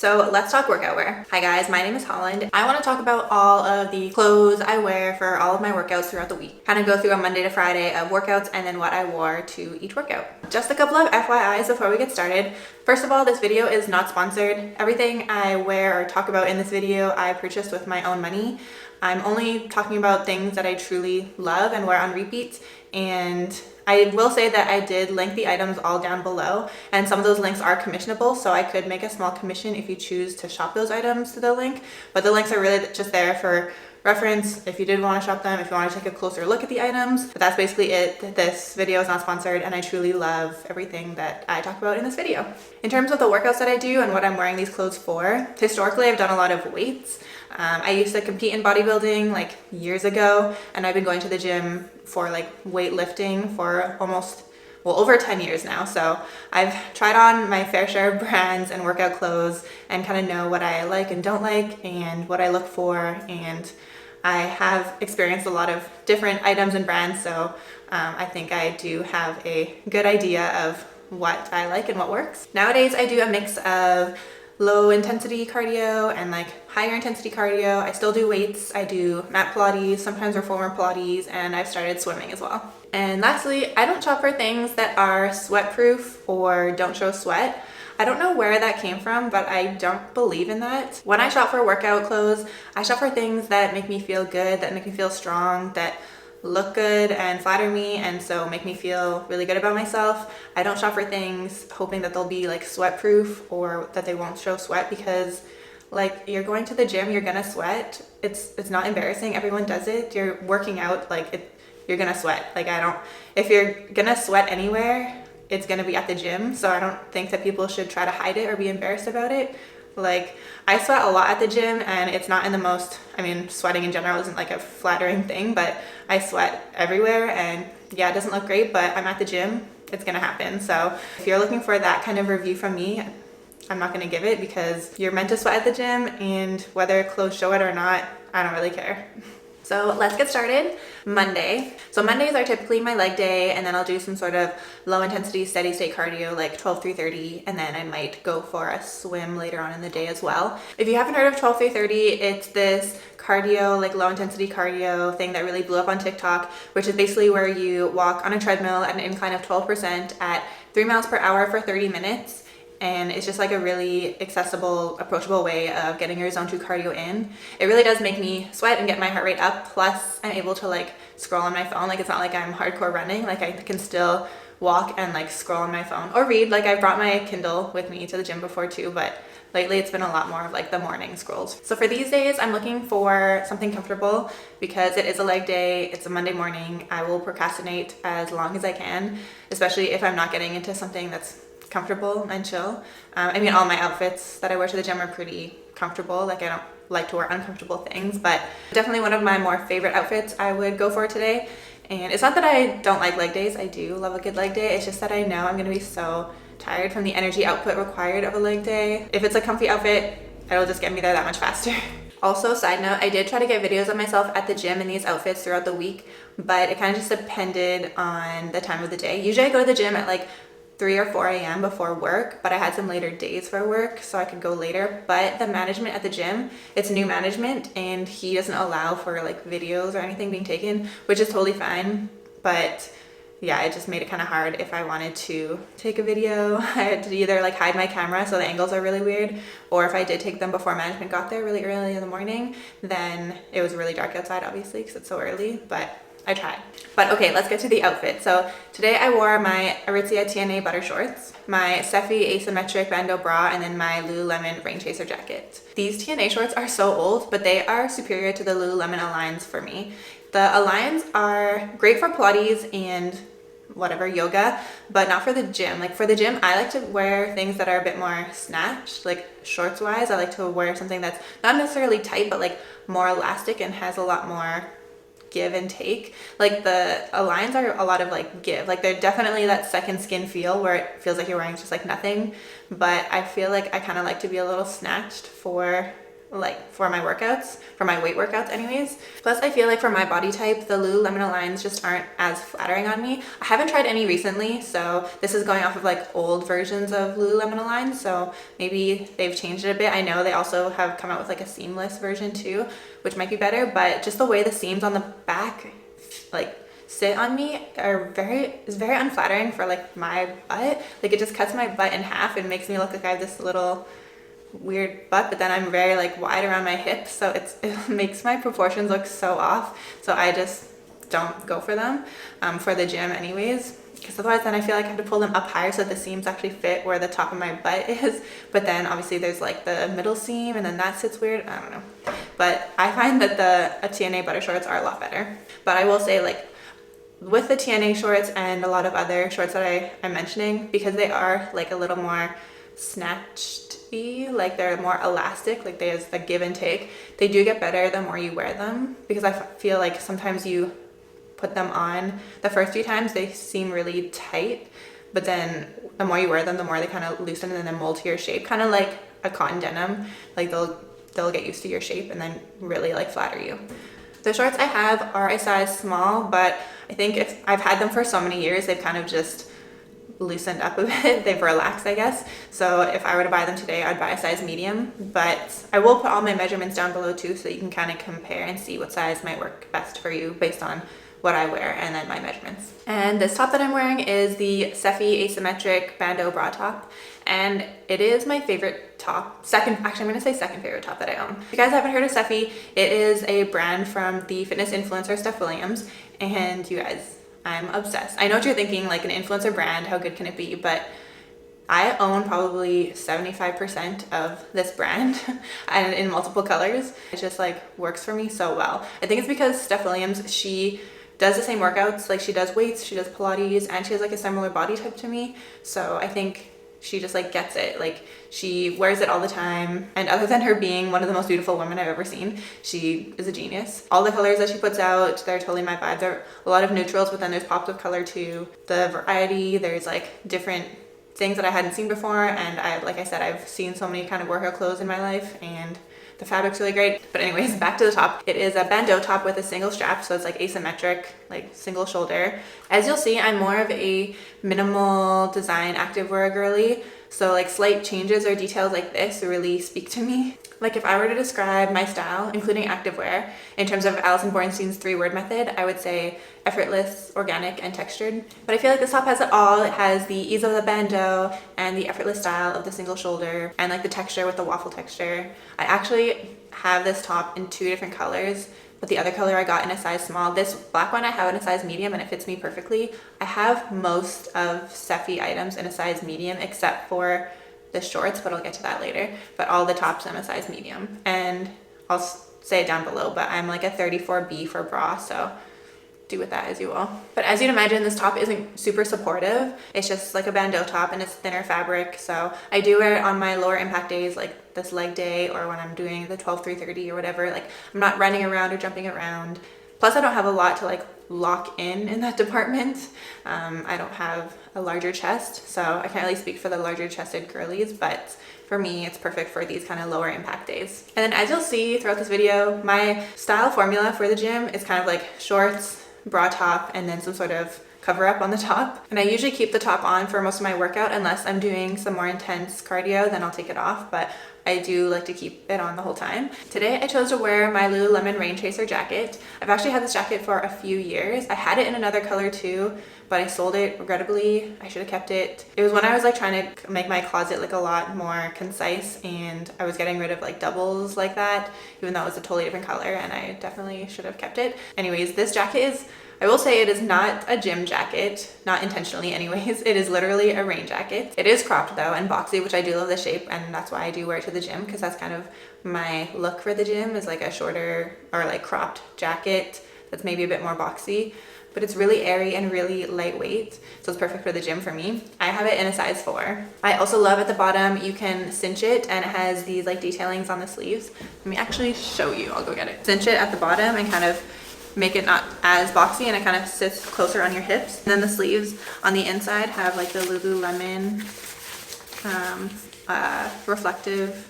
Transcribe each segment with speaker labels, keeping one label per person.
Speaker 1: So let's talk workout wear. Hi guys, my name is Holland. I want to talk about all of the clothes I wear for all of my workouts throughout the week. Kind of go through a Monday to Friday of workouts and then what I wore to each workout. Just a couple of FYIs before we get started. First of all, this video is not sponsored. Everything I wear or talk about in this video I purchased with my own money. I'm only talking about things that I truly love and wear on repeat, and I will say that I did link the items all down below, and some of those links are commissionable, so I could make a small commission if you choose to shop those items to the link, but the links are really just there for reference if you did want to shop them, if you want to take a closer look at the items. But that's basically it. This video is not sponsored, and I truly love everything that I talk about in this video. In terms of the workouts that I do and what I'm wearing these clothes for, historically I've done a lot of weights. I used to compete in bodybuilding like years ago, and I've been going to the gym for like weightlifting for over 10 years now. So I've tried on my fair share of brands and workout clothes and kind of know what I like and don't like and what I look for, and I have experienced a lot of different items and brands, so I think I do have a good idea of what I like and what works. Nowadays I do a mix of low intensity cardio and like higher intensity cardio. I still do weights. I do mat Pilates, sometimes reformer Pilates, and I've started swimming as well. And lastly, I don't shop for things that are sweat proof or don't show sweat. I don't know where that came from, but I don't believe in that. When I shop for workout clothes, I shop for things that make me feel good, that make me feel strong, that look good and flatter me, and so make me feel really good about myself. I don't shop for things hoping that they'll be like sweat proof or that they won't show sweat, because like you're going to the gym, you're gonna sweat. It's not embarrassing. Everyone does it. You're working out, you're gonna sweat. If you're gonna sweat anywhere, it's gonna be at the gym. So I don't think that people should try to hide it or be embarrassed about it. Like, I sweat a lot at the gym, and it's not in the most, sweating in general isn't like a flattering thing, but I sweat everywhere, and yeah, it doesn't look great, but I'm at the gym, it's gonna happen. So if you're looking for that kind of review from me, I'm not gonna give it, because you're meant to sweat at the gym, and whether clothes show it or not, I don't really care. So let's get started. Monday. So Mondays are typically my leg day, and then I'll do some sort of low intensity steady state cardio like 12-3-30, and then I might go for a swim later on in the day as well. If you haven't heard of 12-3-30, it's this cardio, like low intensity cardio thing that really blew up on TikTok, which is basically where you walk on a treadmill at an incline of 12% at 3 miles per hour for 30 minutes. And it's just like a really accessible, approachable way of getting your zone 2 cardio in. It really does make me sweat and get my heart rate up. Plus I'm able to like scroll on my phone. Like, it's not like I'm hardcore running. Like, I can still walk and like scroll on my phone or read. Like, I brought my Kindle with me to the gym before too, but lately it's been a lot more of like the morning scrolls. So for these days, I'm looking for something comfortable, because it is a leg day. It's a Monday morning. I will procrastinate as long as I can, especially if I'm not getting into something that's comfortable and chill. All my outfits that I wear to the gym are pretty comfortable. Like, I don't like to wear uncomfortable things, but definitely one of my more favorite outfits I would go for today. And it's not that I don't like leg days. I do love a good leg day. It's just that I know I'm gonna be so tired from the energy output required of a leg day. If it's a comfy outfit, it'll just get me there that much faster. Also, side note, I did try to get videos of myself at the gym in these outfits throughout the week, but it kind of just depended on the time of the day. Usually I go to the gym at like 3 or 4 a.m. before work, but I had some later days for work, so I could go later. But the management at the gym, it's new management, and he doesn't allow for like videos or anything being taken, which is totally fine. But yeah, it just made it kind of hard. If I wanted to take a video, I had to either like hide my camera so the angles are really weird, or if I did take them before management got there really early in the morning, then it was really dark outside, obviously, because it's so early, but I tried. But okay, let's get to the outfit. So today I wore my Aritzia TNA butter shorts, my Steffi asymmetric bandeau bra, and then my Lululemon rain chaser jacket. These TNA shorts are so old, but they are superior to the Lululemon Aligns for me. The Aligns are great for Pilates and whatever, yoga, but not for the gym. Like, for the gym, I like to wear things that are a bit more snatched, like shorts wise. I like to wear something that's not necessarily tight, but like more elastic and has a lot more give and take. Like, the Aligns are a lot of like give. Like, they're definitely that second skin feel where it feels like you're wearing just like nothing, but I feel like I kind of like to be a little snatched for like for my workouts, for my weight workouts anyways. Plus I feel like for my body type, the Lululemon Aligns just aren't as flattering on me. I haven't tried any recently, so this is going off of like old versions of Lululemon Aligns, so maybe they've changed it a bit. I know they also have come out with like a seamless version too, which might be better, but just the way the seams on the back like sit on me is very unflattering for like my butt. Like it just cuts my butt in half and makes me look like I have this little weird butt, but then I'm very like wide around my hips, so it makes my proportions look so off. So I just don't go for them for the gym anyways, because otherwise then I feel like I have to pull them up higher so that the seams actually fit where the top of my butt is. But then obviously there's like the middle seam and then that sits weird. I don't know, but I find that the TNA butter shorts are a lot better. But I will say, like, with the TNA shorts and a lot of other shorts that I'm mentioning, because they are like a little more snatched-y, like they're more elastic, like there's a give and take, they do get better the more you wear them, because I feel like sometimes you put them on the first few times they seem really tight, but then the more you wear them the more they kind of loosen and then mold to your shape, kind of like a cotton denim. Like they'll get used to your shape and then really like flatter you. The shorts I have are a size small, but I think if I've had them for so many years, they've kind of just loosened up a bit. They've relaxed, I guess. So if I were to buy them today, I'd buy a size medium, but I will put all my measurements down below too, so you can kind of compare and see what size might work best for you based on what I wear and then my measurements. And this top that I'm wearing is the Cephii asymmetric bandeau bra top, and it is my favorite top. I'm gonna say second favorite top that I own. If you guys haven't heard of Cephii, it is a brand from the fitness influencer Steph Williams, and you guys, I'm obsessed. I know what you're thinking, like an influencer brand, how good can it be? But I own probably 75% of this brand and in multiple colors. It just like works for me so well. I think it's because Steph Williams, she does the same workouts, like she does weights, she does Pilates, and she has like a similar body type to me. So I think she just like gets it. Like she wears it all the time, and other than her being one of the most beautiful women I've ever seen, she is a genius. All the colors that she puts out, they're totally my vibe. There are a lot of neutrals, but then there's pops of color too. The variety, there's like different things that I hadn't seen before, and like I said, I've seen so many kind of workout clothes in my life, and the fabric's really great. But anyways, back to the top. It is a bandeau top with a single strap, so it's like asymmetric, like single shoulder. As you'll see, I'm more of a minimal design activewear girly, so like slight changes or details like this really speak to me. Like if I were to describe my style, including activewear, in terms of Alison Bornstein's 3-word method, I would say effortless, organic, and textured. But I feel like this top has it all. It has the ease of the bandeau and the effortless style of the single shoulder and like the texture with the waffle texture. I actually have this top in 2 different colors, but the other color I got in a size small. This black one I have in a size medium and it fits me perfectly. I have most of Cephii items in a size medium except for the shorts, but I'll get to that later. But all the tops I'm a size medium, and I'll say it down below, but I'm like a 34B for bra, so do with that as you will. But as you'd imagine, this top isn't super supportive. It's just like a bandeau top and it's thinner fabric, so I do wear it on my lower impact days, like this leg day, or when I'm doing the 12-3-30 or whatever. Like I'm not running around or jumping around. Plus I don't have a lot to like lock in that department. I don't have a larger chest, so I can't really speak for the larger chested girlies, but for me it's perfect for these kind of lower impact days. And then as you'll see throughout this video, my style formula for the gym is kind of like shorts, bra top, and then some sort of cover up on the top. And I usually keep the top on for most of my workout unless I'm doing some more intense cardio, then I'll take it off, but I do like to keep it on the whole time. Today I chose to wear my Lululemon Rain Chaser jacket. I've actually had this jacket for a few years. I had it in another color too, but I sold it regrettably. I should have kept it. It was when I was like trying to make my closet like a lot more concise, and I was getting rid of like doubles like that, even though it was a totally different color, and I definitely should have kept it. Anyways, this jacket is, I will say it is not a gym jacket, not intentionally anyways. It is literally a rain jacket. It is cropped though and boxy, which I do love the shape, and that's why I do wear it to the gym, because that's kind of my look for the gym, is like a shorter or like cropped jacket that's maybe a bit more boxy. But it's really airy and really lightweight, so it's perfect for the gym for me. I have it in a size 4. I also love at the bottom you can cinch it, and it has these like detailings on the sleeves. Let me actually show you. I'll go get it. Cinch it at the bottom and kind of make it not as boxy, and it kind of sits closer on your hips. And then the sleeves on the inside have like the Lululemon reflective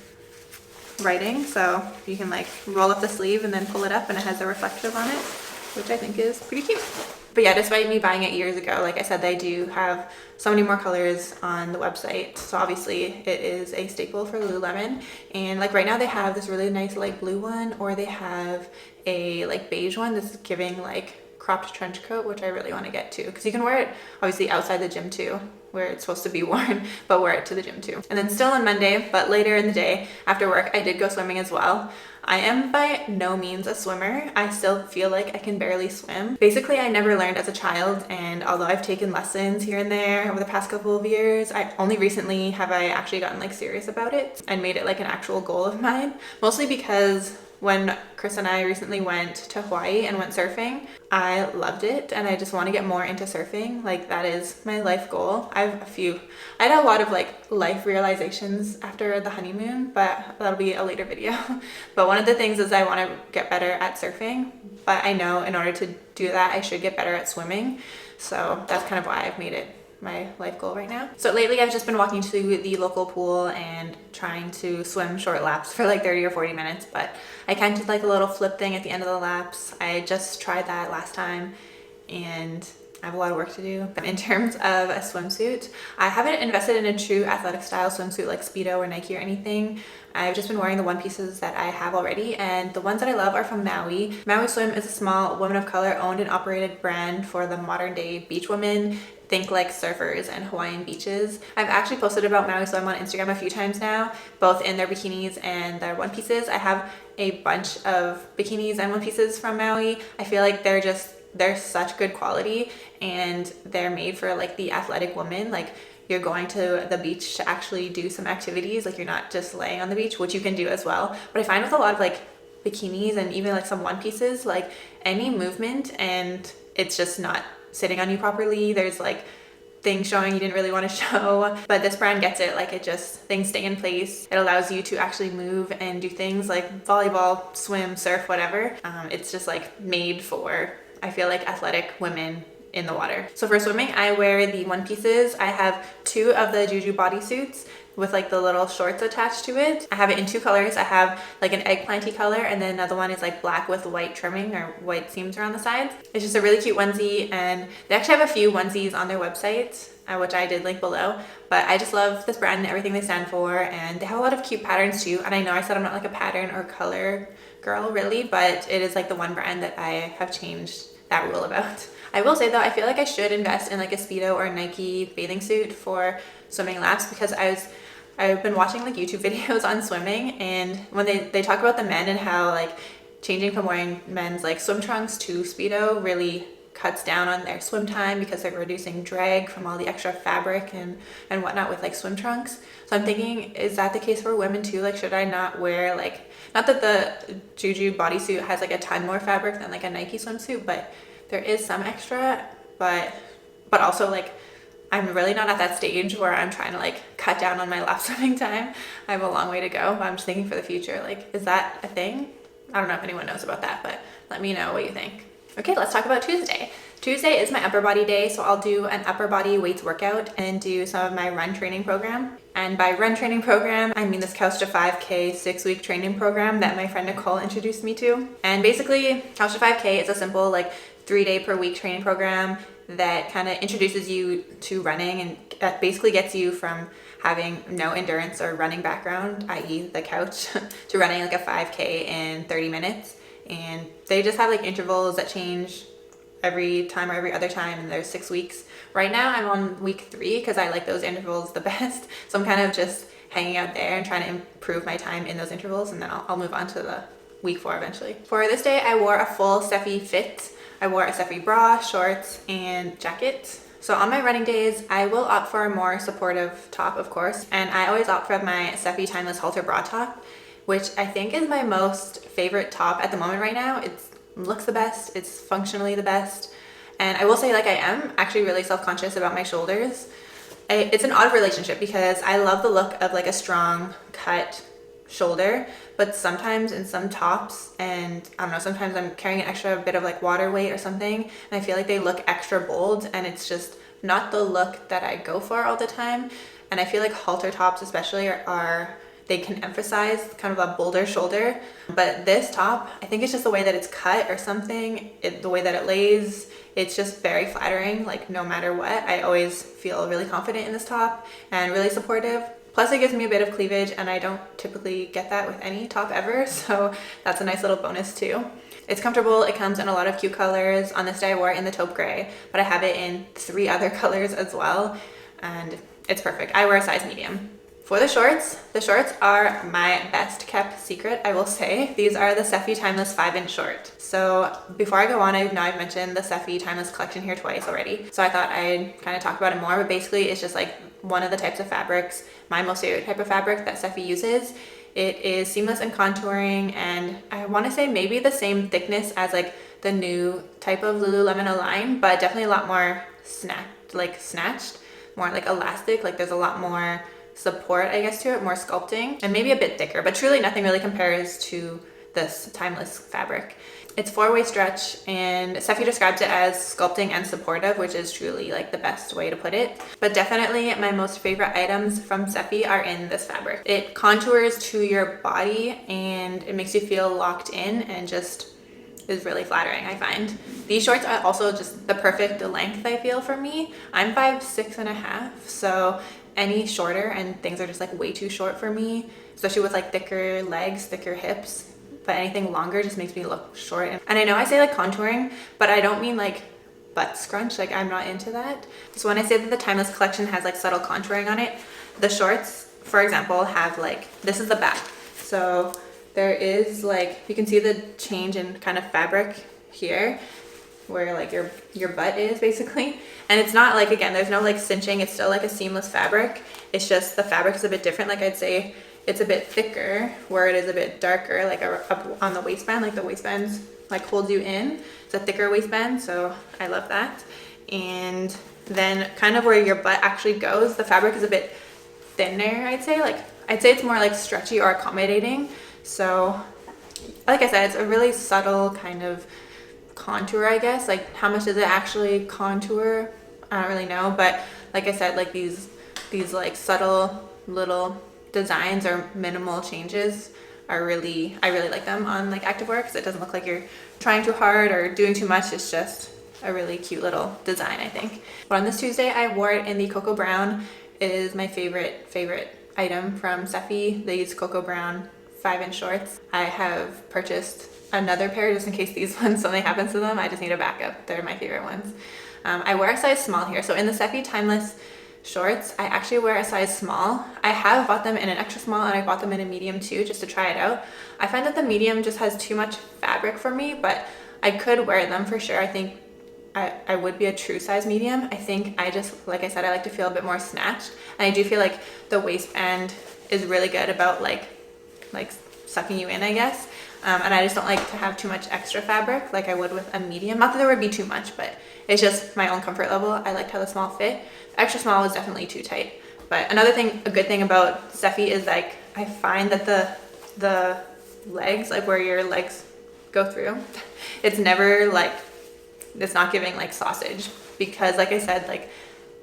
Speaker 1: writing, so you can like roll up the sleeve and then pull it up and it has a reflective on it, which I think is pretty cute. But yeah, despite me buying it years ago, like I said, they do have so many more colors on the website. So obviously it is a staple for Lululemon. And like right now they have this really nice light blue one, or they have a like beige one that's giving like cropped trench coat, which I really want to get to, because you can wear it obviously outside the gym too, where it's supposed to be worn, but wear it to the gym too. And then still on Monday, but later in the day after work, I did go swimming as well. I am by no means a swimmer. I still feel like I can barely swim. Basically, I never learned as a child, and although I've taken lessons here and there over the past couple of years, I only recently have I actually gotten like serious about it and made it like an actual goal of mine, mostly because when Chris and I recently went to Hawaii and went surfing, I loved it and I just want to get more into surfing. Like that is my life goal. I had a lot of like life realizations after the honeymoon, but that'll be a later video. But one of the things is I want to get better at surfing, but I know in order to do that, I should get better at swimming. So that's kind of why I've made it my life goal right now. So lately I've just been walking to the local pool and trying to swim short laps for like 30 or 40 minutes, but I can't do like a little flip thing at the end of the laps. I just tried that last time and I have a lot of work to do. But in terms of a swimsuit, I haven't invested in a true athletic style swimsuit like Speedo or Nike or anything. I've just been wearing the one pieces that I have already, and the ones that I love are from Maui. Maui Swim is a small women of color owned and operated brand for the modern day beach women. Think like surfers and Hawaiian beaches. I've actually posted about Maui Swim on Instagram a few times now, both in their bikinis and their one pieces. I have a bunch of bikinis and one pieces from Maui. I feel like they're such good quality and they're made for like the athletic woman. Like you're going to the beach to actually do some activities, like you're not just laying on the beach, which you can do as well. But I find with a lot of like bikinis and even like some one pieces, like any movement and it's just not sitting on you properly. There's like things showing you didn't really want to show, but this brand gets it. Like things stay in place. It allows you to actually move and do things like volleyball, swim, surf, whatever. It's just like made for, I feel like, athletic women in the water. So for swimming, I wear the one pieces. I have two of the Juju bodysuits with like the little shorts attached to it. I have it in two colors. I have like an eggplanty color, and then another one is like black with white trimming or white seams around the sides. It's just a really cute onesie, and they actually have a few onesies on their website, which I did link below. But I just love this brand and everything they stand for, and they have a lot of cute patterns too. And I know I said I'm not like a pattern or color girl really, but it is like the one brand that I have changed that rule about. I will say though, I feel like I should invest in like a Speedo or a Nike bathing suit for swimming laps, because I've been watching like YouTube videos on swimming, and when they talk about the men and how like changing from wearing men's like swim trunks to Speedo really cuts down on their swim time because they're reducing drag from all the extra fabric and whatnot with like swim trunks. So I'm thinking, is that the case for women too? Like, should I not wear like, not that the Juju bodysuit has like a ton more fabric than like a Nike swimsuit, but there is some extra, but also like I'm really not at that stage where I'm trying to like cut down on my lap swimming time. I have a long way to go, but I'm just thinking for the future, like, is that a thing? I don't know if anyone knows about that, but let me know what you think. Okay, let's talk about Tuesday. Tuesday is my upper body day, so I'll do an upper body weights workout and do some of my run training program. And by run training program, I mean this Couch to 5K 6-week training program that my friend Nicole introduced me to. And basically, Couch to 5K is a simple like 3-day per week training program that kind of introduces you to running and basically gets you from having no endurance or running background, i.e. the couch, to running like a 5K in 30 minutes. And they just have like intervals that change every time or every other time, and there's 6 weeks. Right now I'm on week 3 because I like those intervals the best. So I'm kind of just hanging out there and trying to improve my time in those intervals, and then I'll move on to the week 4 eventually. For this day, I wore a full Steffi fit. I wore a Steffi bra, shorts, and jacket. So on my running days, I will opt for a more supportive top, of course, and I always opt for my Steffi Timeless Halter Bra Top, which I think is my most favorite top at the moment right now. It looks the best, it's functionally the best, and I will say, like, I am actually really self-conscious about my shoulders. It's an odd relationship because I love the look of like a strong cut shoulder, but sometimes in some tops, and I don't know, sometimes I'm carrying an extra bit of like water weight or something, and I feel like they look extra bold, and it's just not the look that I go for all the time. And I feel like halter tops especially they can emphasize kind of a bolder shoulder. But this top, I think it's just the way that it's cut or something, the way that it lays, it's just very flattering. Like no matter what, I always feel really confident in this top and really supportive. Plus it gives me a bit of cleavage, and I don't typically get that with any top ever, so that's a nice little bonus too. It's comfortable. It comes in a lot of cute colors. On this day I wore it in the taupe gray, but I have it in 3 other colors as well, and it's perfect. I wear a size medium. For the shorts are my best kept secret, I will say. These are the Seffi Timeless 5-inch short. So before I go on, I know I've mentioned the Seffi Timeless collection here twice already, so I thought I'd kind of talk about it more, but basically it's just like one of the types of fabrics, my most favorite type of fabric that Seffi uses. It is seamless and contouring, and I want to say maybe the same thickness as like the new type of Lululemon Align, but definitely a lot more snatched, more like elastic. Like there's a lot more support, I guess, to it, more sculpting, and maybe a bit thicker, but truly nothing really compares to this Timeless fabric. It's 4-way stretch, and Seffi describes it as sculpting and supportive, which is truly like the best way to put it. But definitely my most favorite items from Seffi are in this fabric. It contours to your body and it makes you feel locked in, and just is really flattering, I find. These shorts are also just the perfect length, I feel, for me. I'm 5'6.5", so any shorter and things are just like way too short for me, especially with like thicker legs, thicker hips. But anything longer just makes me look short. And I know I say like contouring, but I don't mean like butt scrunch. Like I'm not into that. So when I say that the Timeless collection has like subtle contouring on it, the shorts, for example, have like, this is the back. So there is like, you can see the change in kind of fabric here, where like your butt is basically. And it's not like, again, there's no like cinching. It's still like a seamless fabric. It's just the fabric is a bit different. Like I'd say it's a bit thicker, where it is a bit darker, like up on the waistband. Like the waistband like holds you in. It's a thicker waistband, so I love that. And then kind of where your butt actually goes, the fabric is a bit thinner, I'd say. Like I'd say it's more like stretchy or accommodating. So like I said, it's a really subtle kind of contour, I guess. Like how much does it actually contour? I don't really know, but like I said, like these like subtle little designs or minimal changes are really, I really like them on like activewear, because it doesn't look like you're trying too hard or doing too much. It's just a really cute little design, I think. But on this Tuesday I wore it in the cocoa brown. It is my favorite item from Seffi, these cocoa brown 5-inch shorts. I have purchased another pair just in case these ones, something happens to them. I just need a backup. They're my favorite ones. I wear a size small here. So in the Seffi Timeless shorts, I actually wear a size small. I have bought them in an extra small, and I bought them in a medium too, just to try it out. I find that the medium just has too much fabric for me, but I could wear them for sure. I think I would be a true size medium. I think I just, like I said, I like to feel a bit more snatched, and I do feel like the waistband is really good about like sucking you in, I guess. And I just don't like to have too much extra fabric like I would with a medium. Not that there would be too much, but it's just my own comfort level. I liked how the small fit. Extra small was definitely too tight. But another thing, a good thing about Seffi is like, I find that the legs, like where your legs go through, it's never like, it's not giving like sausage, because like I said, like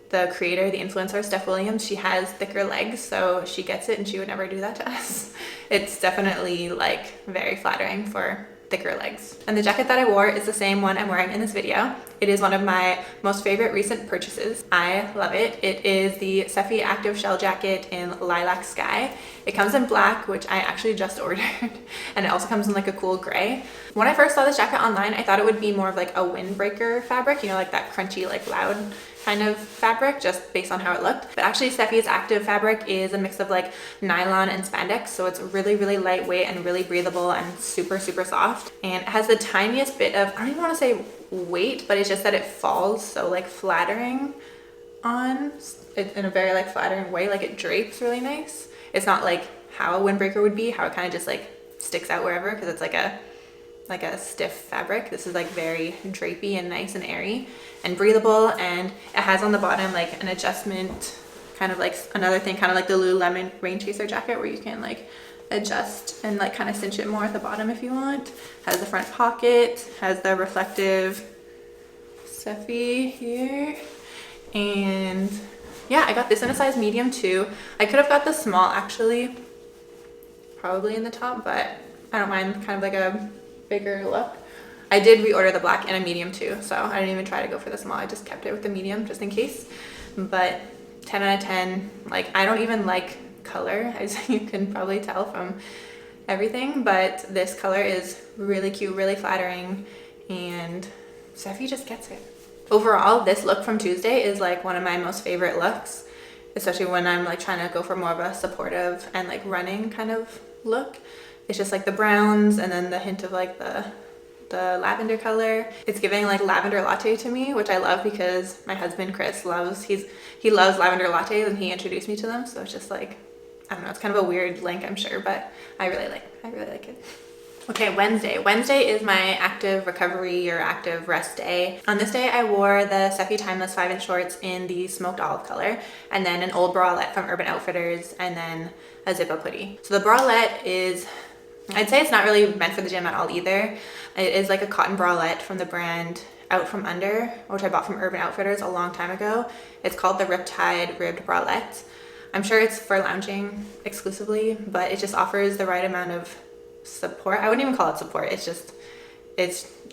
Speaker 1: the creator, the influencer, Steph Williams, she has thicker legs, so she gets it, and she would never do that to us. It's definitely like very flattering for thicker legs. And the jacket that I wore is the same one I'm wearing in this video. It is one of my most favorite recent purchases. I love it. It is the Seffi Active Shell Jacket in Lilac Sky. It comes in black, which I actually just ordered, and it also comes in like a cool gray. When I first saw this jacket online, I thought it would be more of like a windbreaker fabric, you know, like that crunchy, like loud kind of fabric, just based on how it looked. But actually Seffi's active fabric is a mix of like nylon and spandex, so it's really, really lightweight and really breathable and super, super soft. And it has the tiniest bit of, I don't even want to say weight, but it's just that it falls so like flattering on it in a very like flattering way. Like it drapes really nice. It's not like how a windbreaker would be, how it kind of just like sticks out wherever, because it's like a stiff fabric. This is like very drapey and nice and airy and breathable, and it has on the bottom like an adjustment, kind of like another thing, kind of like the Lululemon Rain Chaser jacket, where you can like adjust and like kind of cinch it more at the bottom if you want. Has the front pocket, has the reflective Seffi here, and yeah, I got this in a size medium too. I could have got the small actually, probably in the top, but I don't mind kind of like a bigger look. I did reorder the black in a medium too, so I didn't even try to go for the small. I just kept it with the medium just in case. But 10 out of 10. Like, I don't even like color, as you can probably tell from everything, but this color is really cute, really flattering, and Steffi just gets it. Overall, this look from Tuesday is like one of my most favorite looks, especially when I'm like trying to go for more of a supportive and like running kind of look. It's just like the browns and then the hint of like the lavender color. It's giving like lavender latte to me, which I love because my husband Chris loves, he loves lavender lattes and he introduced me to them. So it's just like, I don't know, it's kind of a weird link, I'm sure, but I really like it. Okay, Wednesday. Wednesday is my active recovery or active rest day. On this day, I wore the Steffi Timeless 5-inch shorts in the smoked olive color, and then an old bralette from Urban Outfitters, and then a zip-up hoodie. So the bralette is, I'd say it's not really meant for the gym at all either. It is like a cotton bralette from the brand Out From Under, which I bought from Urban Outfitters a long time ago. It's called the Riptide Ribbed Bralette. I'm sure it's for lounging exclusively, but it just offers the right amount of support. I wouldn't even call it support. It's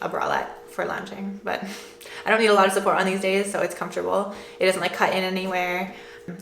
Speaker 1: a bralette for lounging, but I don't need a lot of support on these days, so it's comfortable. It doesn't like cut in anywhere.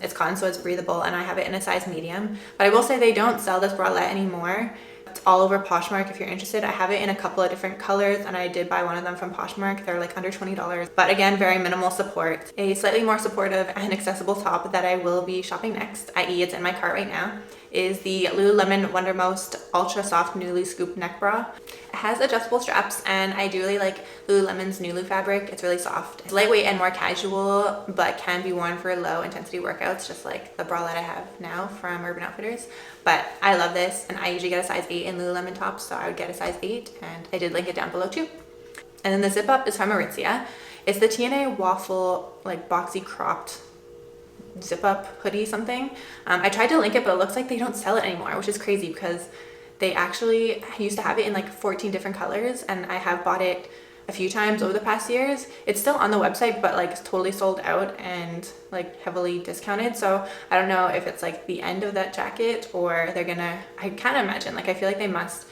Speaker 1: It's cotton, so it's breathable, and I have it in a size medium. But I will say they don't sell this bralette anymore. It's all over Poshmark if you're interested. I have it in a couple of different colors, and I did buy one of them from Poshmark. They're like under $20, but again, very minimal support. A slightly more supportive and accessible top that I will be shopping next, i.e. it's in my cart right now, is the Lululemon Wondermost Ultra Soft Nulu Scoop Neck Bra. It has adjustable straps, and I do really like Lululemon's Nulu fabric. It's really soft. It's lightweight and more casual, but can be worn for low intensity workouts, just like the bralette I have now from Urban Outfitters. But I love this, and I usually get a size 8 in Lululemon tops, so I would get a size 8, and I did link it down below too. And then the zip up is from Aritzia. It's the TNA waffle, like boxy cropped zip up hoodie something. I tried to link it, but it looks like they don't sell it anymore, which is crazy because they actually used to have it in like 14 different colors, and I have bought it a few times over the past years. It's still on the website, but like it's totally sold out and like heavily discounted. So I don't know if it's like the end of that jacket, or they're gonna, I can't imagine, like I feel like they must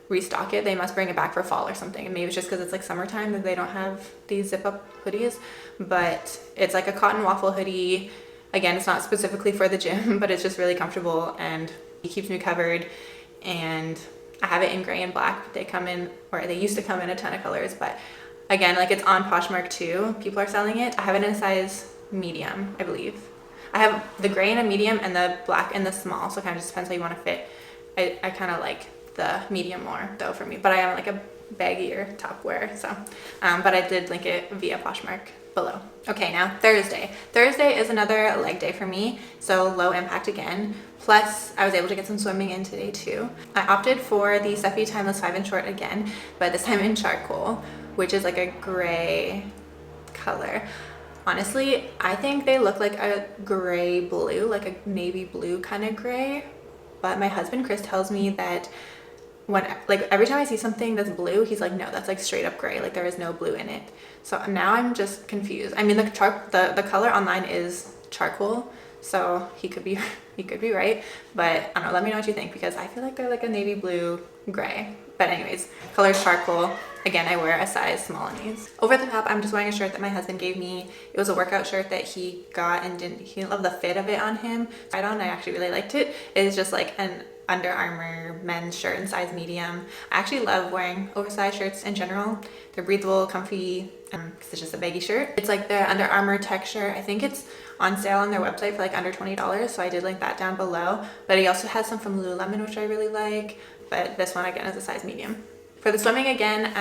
Speaker 1: restock it. They must bring it back for fall or something. And maybe it's just because it's like summertime that they don't have these zip up hoodies, but it's like a cotton waffle hoodie. Again, it's not specifically for the gym, but it's just really comfortable and it keeps me covered. And I have it in gray and black. They come in, or they used to come in a ton of colors, but again, like it's on Poshmark too. People are selling it. I have it in a size medium, I believe. I have the gray in a medium and the black in the small, so it kind of just depends how you want to fit. I kind of like the medium more though for me, but I am like a baggier top wearer, so but I did link it via Poshmark below. Okay, now Thursday. Thursday is another leg day for me, so low impact again. Plus, I was able to get some swimming in today too. I opted for the Steffi Timeless 5-inch short again, but this time in charcoal, which is like a gray color. Honestly, I think they look like a gray blue, like a navy blue kind of gray. But my husband Chris tells me that when, like, every time I see something that's blue, he's like, no, that's like straight up gray, like there is no blue in it. So now I'm just confused. I mean, the color online is charcoal, so he could be right, but I don't know, let me know what you think, because I feel like they're like a navy blue gray. But anyways, color's charcoal. Again, I wear a size small in these. Over the top, I'm just wearing a shirt that my husband gave me. It was a workout shirt that he got and he didn't love the fit of it on him. I actually really liked it. It's just like an Under Armour men's shirt in size medium. I actually love wearing oversized shirts in general. They're breathable, comfy, because it's just a baggy shirt. It's like the Under Armour texture. I think it's on sale on their website for like under $20, so I did link that down below. But he also has some from Lululemon, which I really like, but this one again is a size medium. For the swimming again,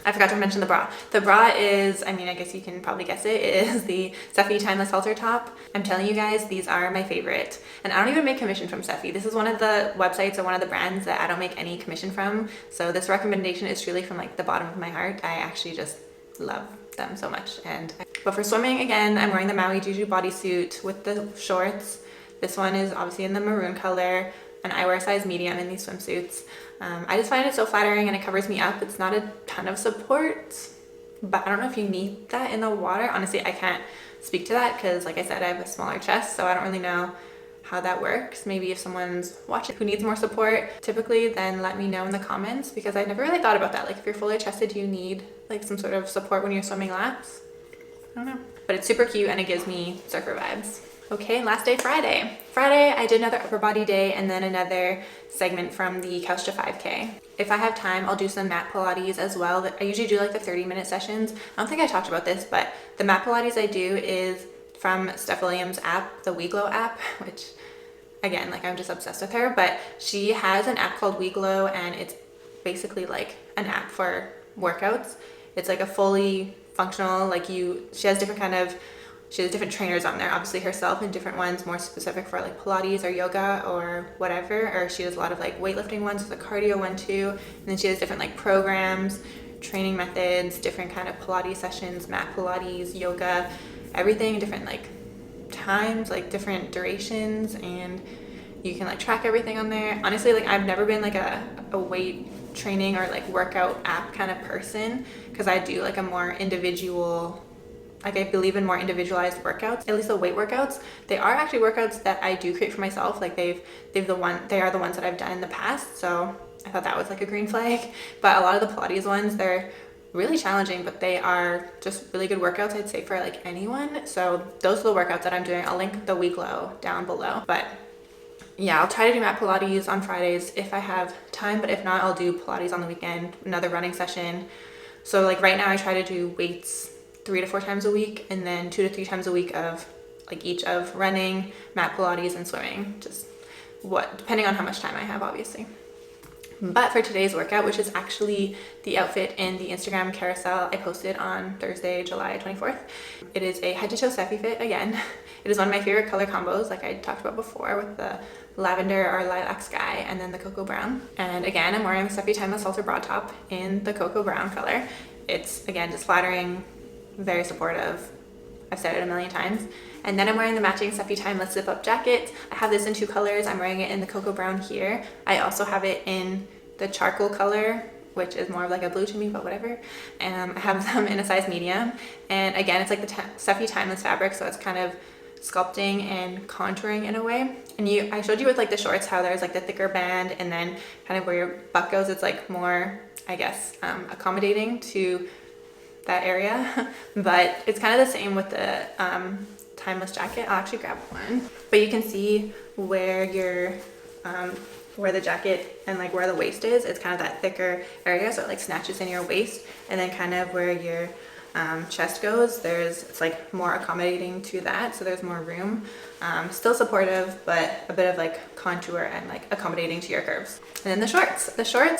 Speaker 1: I forgot to mention the bra. The bra is, I mean, I guess you can probably guess it is the Steffi Timeless Halter Top. I'm telling you guys, these are my favorite. And I don't even make commission from Steffi. This is one of the websites or one of the brands that I don't make any commission from. So this recommendation is truly from like the bottom of my heart. I actually just love them so much. But for swimming again, I'm wearing the Maui Juju bodysuit with the shorts. This one is obviously in the maroon color, and I wear a size medium in these swimsuits. I just find it so flattering and it covers me up. It's not a ton of support, but I don't know if you need that in the water. Honestly, I can't speak to that because, like I said, I have a smaller chest, so I don't really know how that works. Maybe if someone's watching who needs more support typically, then let me know in the comments, because I never really thought about that. Like if you're fully chested, do you need like some sort of support when you're swimming laps? I don't know. But it's super cute and it gives me surfer vibes. Okay, last day, Friday. Friday, I did another upper body day and then another segment from the Couch to 5K. If I have time, I'll do some mat Pilates as well. I usually do like the 30-minute sessions. I don't think I talked about this, but the mat Pilates I do is from Steph Williams' app, the WeGlow app, which again, like I'm just obsessed with her, but she has an app called WeGlow and it's basically like an app for workouts. It's like a fully functional, like she has different trainers on there, obviously herself, and different ones more specific for like Pilates or yoga or whatever, or she does a lot of like weightlifting ones, there's a cardio one too, and then she has different like programs, training methods, different kind of Pilates sessions, mat Pilates, yoga, everything, different like times, like different durations, and you can like track everything on there. Honestly, like I've never been like a weight training or like workout app kind of person, because I do like a more individual, like I believe in more individualized workouts, at least the weight workouts. They are actually workouts that I do create for myself. Like they are the ones that I've done in the past. So I thought that was like a green flag. But a lot of the Pilates ones, they're really challenging, but they are just really good workouts, I'd say, for like anyone. So those are the workouts that I'm doing. I'll link the WeGlow down below. But yeah, I'll try to do mat Pilates on Fridays if I have time, but if not, I'll do Pilates on the weekend, another running session. So like right now I try to do weights 3 to 4 times a week, and then 2 to 3 times a week of like each of running, mat Pilates, and swimming, just depending on how much time I have, obviously. But for today's workout, which is actually the outfit in the Instagram carousel I posted on Thursday, July 24th, it is a head to toe Steffi fit again. It is one of my favorite color combos, like I talked about before, with the lavender or lilac sky and then the cocoa brown. And again, I'm wearing the Steffi Timeless Halter bra top in the cocoa brown color. It's again just flattering, very supportive. I've said it a million times. And then I'm wearing the matching Steffi Timeless zip up jacket. I have this in 2 colors. I'm wearing it in the cocoa brown here. I also have it in the charcoal color, which is more of like a blue to me, but whatever. I have them in a size medium. And again, it's like the Steffi Timeless fabric, so it's kind of sculpting and contouring in a way. And I showed you with like the shorts how there's like the thicker band, and then kind of where your butt goes, it's like more, I guess, accommodating to that area. But it's kind of the same with the timeless jacket. I'll actually grab one, but you can see where the jacket and like where the waist is, it's kind of that thicker area, so it like snatches in your waist, and then kind of where your chest goes, it's like more accommodating to that, so there's more room. Still supportive, but a bit of like contour and like accommodating to your curves. And then the shorts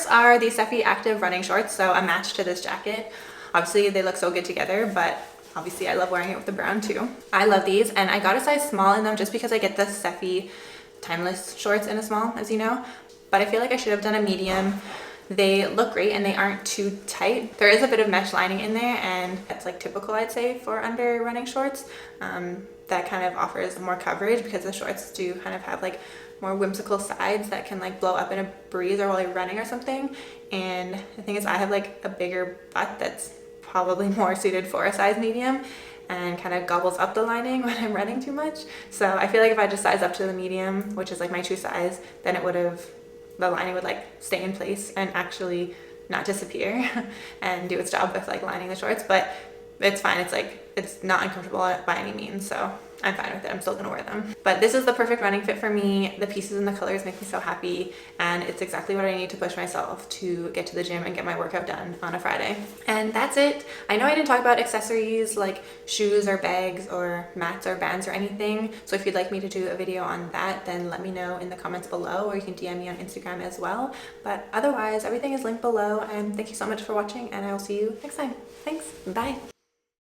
Speaker 1: are the Steffi Active running shorts, so a match to this jacket. Obviously they look so good together, but obviously I love wearing it with the brown too. I love these, and I got a size small in them just because I get the Steffi Timeless shorts in a small, as you know, but I feel like I should have done a medium. They look great and they aren't too tight. There is a bit of mesh lining in there, and that's like typical, I'd say, for under running shorts. That kind of offers more coverage because the shorts do kind of have like more whimsical sides that can like blow up in a breeze or while you're running or something. And the thing is, I have like a bigger butt that's probably more suited for a size medium and kind of gobbles up the lining when I'm running too much. So I feel like if I just size up to the medium, which is like my true size, then the lining would like stay in place and actually not disappear and do its job with like lining the shorts. But it's fine, it's not uncomfortable by any means, so I'm fine with it. I'm still gonna wear them. But this is the perfect running fit for me. The pieces and the colors make me so happy, and it's exactly what I need to push myself to get to the gym and get my workout done on a Friday. And that's it. I know I didn't talk about accessories like shoes or bags or mats or bands or anything, so if you'd like me to do a video on that, then let me know in the comments below, or you can DM me on Instagram as well. But otherwise, everything is linked below, and thank you so much for watching, and I will see you next time. Thanks, bye.